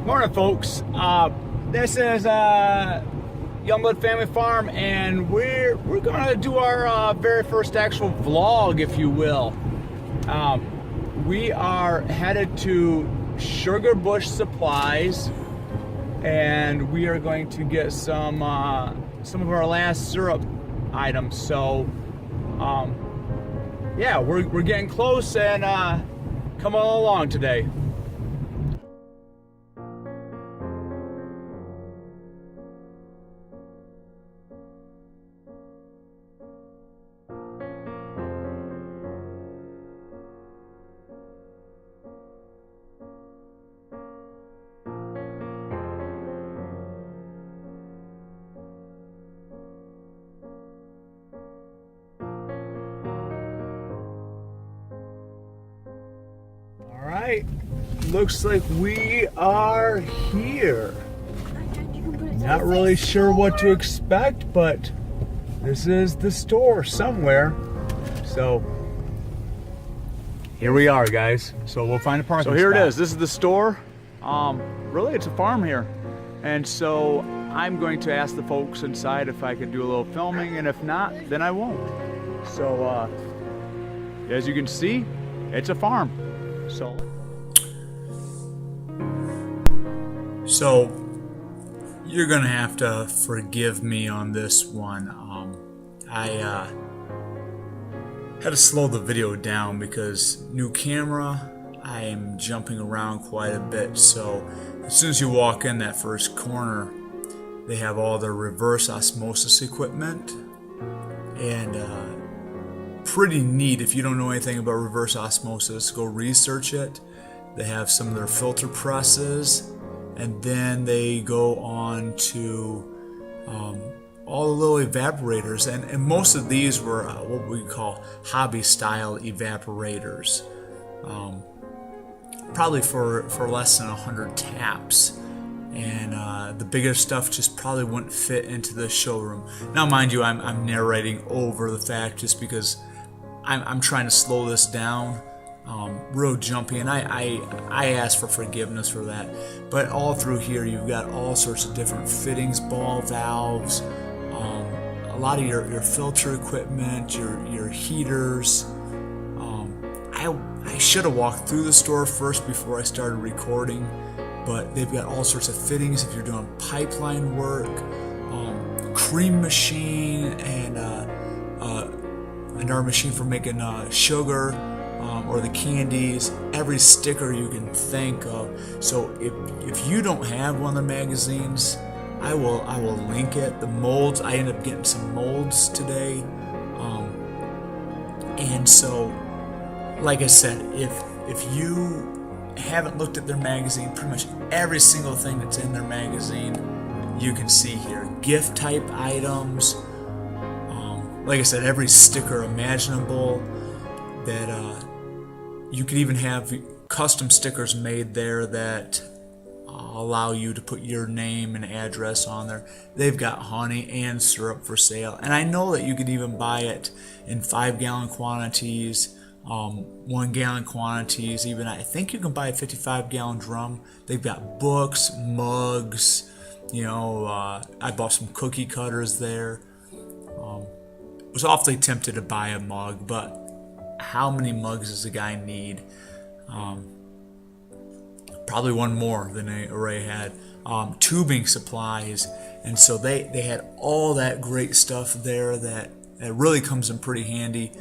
Morning, folks. This is Youngblood Family Farm, and we're gonna do our very first actual vlog, if you will. We are headed to Sugar Bush Supplies, and we are going to get some of our last syrup items. So, yeah, we're getting close, and come on along today. Alright, looks like we are here. Not really sure what to expect, but this is the store somewhere. So here we are, guys. So we'll find a parking spot. So here it is. This is the store. Really, it's a farm here. And so I'm going to ask the folks inside if I could do a little filming, and if not, then I won't. So as you can see, it's a farm. So you're gonna have to forgive me on this one. I had to slow the video down because new camera, I am jumping around quite a bit. So as soon as you walk in that first corner, they have all their reverse osmosis equipment, and pretty neat. If you don't know anything about reverse osmosis, go research it. They have some of their filter presses, and then they go on to all the little evaporators, and most of these were what we call hobby style evaporators, probably for less than 100 taps. And the bigger stuff just probably wouldn't fit into the showroom. Now, mind you, I'm narrating over the fact just because I'm trying to slow this down, real jumpy, and I ask for forgiveness for that. But all through here, you've got all sorts of different fittings, ball valves, a lot of your filter equipment, your heaters. I should have walked through the store first before I started recording, but they've got all sorts of fittings if you're doing pipeline work, cream machine, and another machine for making sugar, or the candies, every sticker you can think of. So if you don't have one of the magazines, I will link it. The molds, I ended up getting some molds today, and so like I said, if you haven't looked at their magazine, pretty much every single thing that's in their magazine you can see here. Gift type items, like I said, every sticker imaginable. That you could even have custom stickers made there that allow you to put your name and address on there. They've got honey and syrup for sale, and I know that you could even buy it in 5-gallon quantities, 1-gallon quantities. Even I think you can buy a 55-gallon drum. They've got books, mugs. I bought some cookie cutters there. Was awfully tempted to buy a mug, but how many mugs does a guy need? Probably one more than I already had. Tubing supplies, and so they had all that great stuff there that really comes in pretty handy.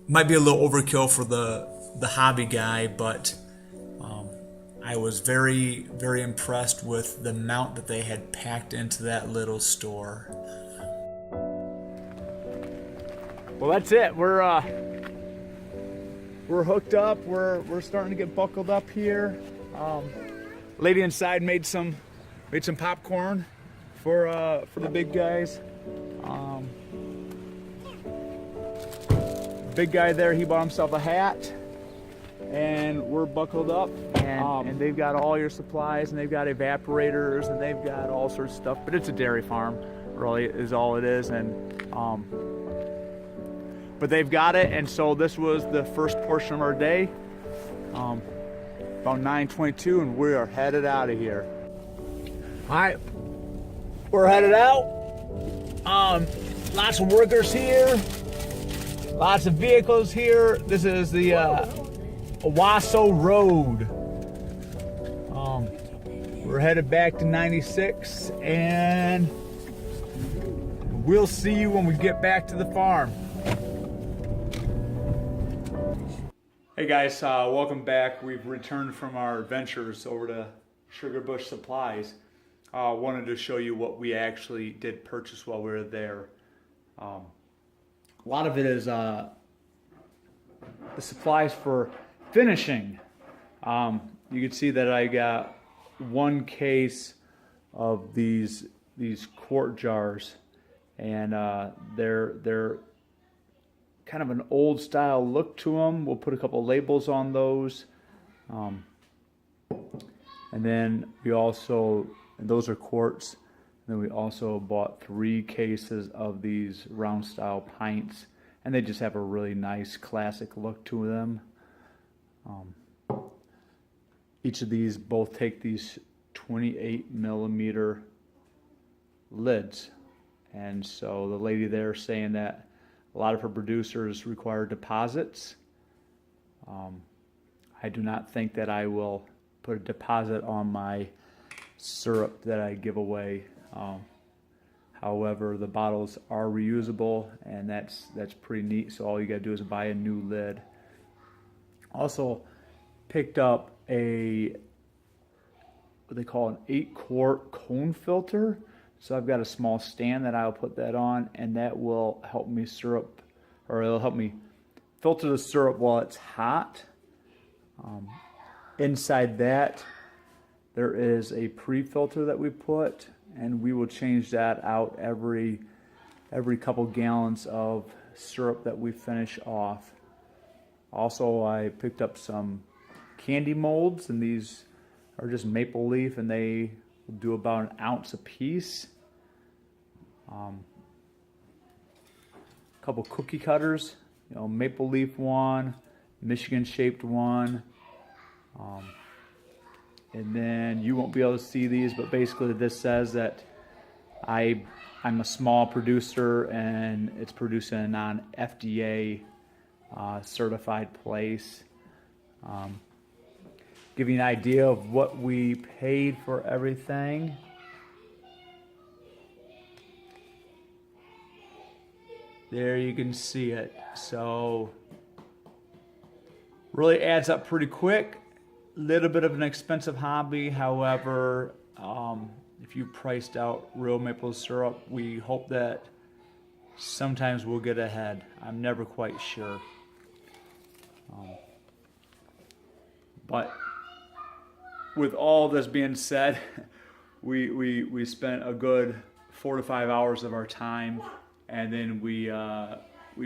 Might be a little overkill for the hobby guy, but I was very, very impressed with the amount that they had packed into that little store. Well, that's it. We're hooked up. We're starting to get buckled up here. Lady inside made some popcorn for the big guys. Big guy there, he bought himself a hat, and we're buckled up. And they've got all your supplies, and they've got evaporators, and they've got all sorts of stuff. But it's a dairy farm, really, is all it is. And but they've got it, and so this was the first portion of our day. About 9:22, and we are headed out of here. All right, we're headed out. Lots of workers here, lots of vehicles here. This is the Owasso Road. We're headed back to 96, and we'll see you when we get back to the farm. Hey guys, welcome back. We've returned from our adventures over to Sugar Bush Supplies. Wanted to show you what we actually did purchase while we were there. A lot of it is the supplies for finishing. You can see that I got one case of these quart jars, and they're kind of an old style look to them. We'll put a couple labels on those, and then we also, and those are quarts. And then we also bought 3 cases of these round style pints, and they just have a really nice classic look to them. Each of these both take these 28 millimeter lids, and so the lady there saying that a lot of her producers require deposits. I do not think that I will put a deposit on my syrup that I give away. However, the bottles are reusable, and that's pretty neat. So all you gotta do is buy a new lid. Also picked up what they call an 8-quart cone filter. So I've got a small stand that I'll put that on, and that will help me syrup, or it'll help me filter the syrup while it's hot. Inside that, there is a pre-filter that we put, and we will change that out every couple gallons of syrup that we finish off. Also, I picked up some candy molds, and these are just maple leaf, and they will do about 1 ounce a piece. A couple cookie cutters, maple leaf one, Michigan shaped one. And then you won't be able to see these, but basically this says that I'm a small producer, and it's produced in a non-FDA certified place. Give you an idea of what we paid for everything. There you can see it. So really adds up pretty quick. Little bit of an expensive hobby. However, if you priced out real maple syrup, we hope that sometimes we'll get ahead. I'm never quite sure. But with all this being said, we spent a good 4 to 5 hours of our time, and then we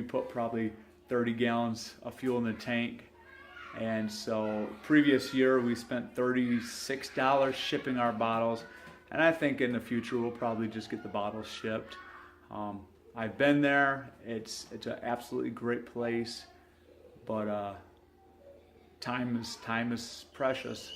put probably 30 gallons of fuel in the tank. And so previous year we spent $36 shipping our bottles, and I think in the future we'll probably just get the bottles shipped. I've been there. It's an absolutely great place, but time is precious.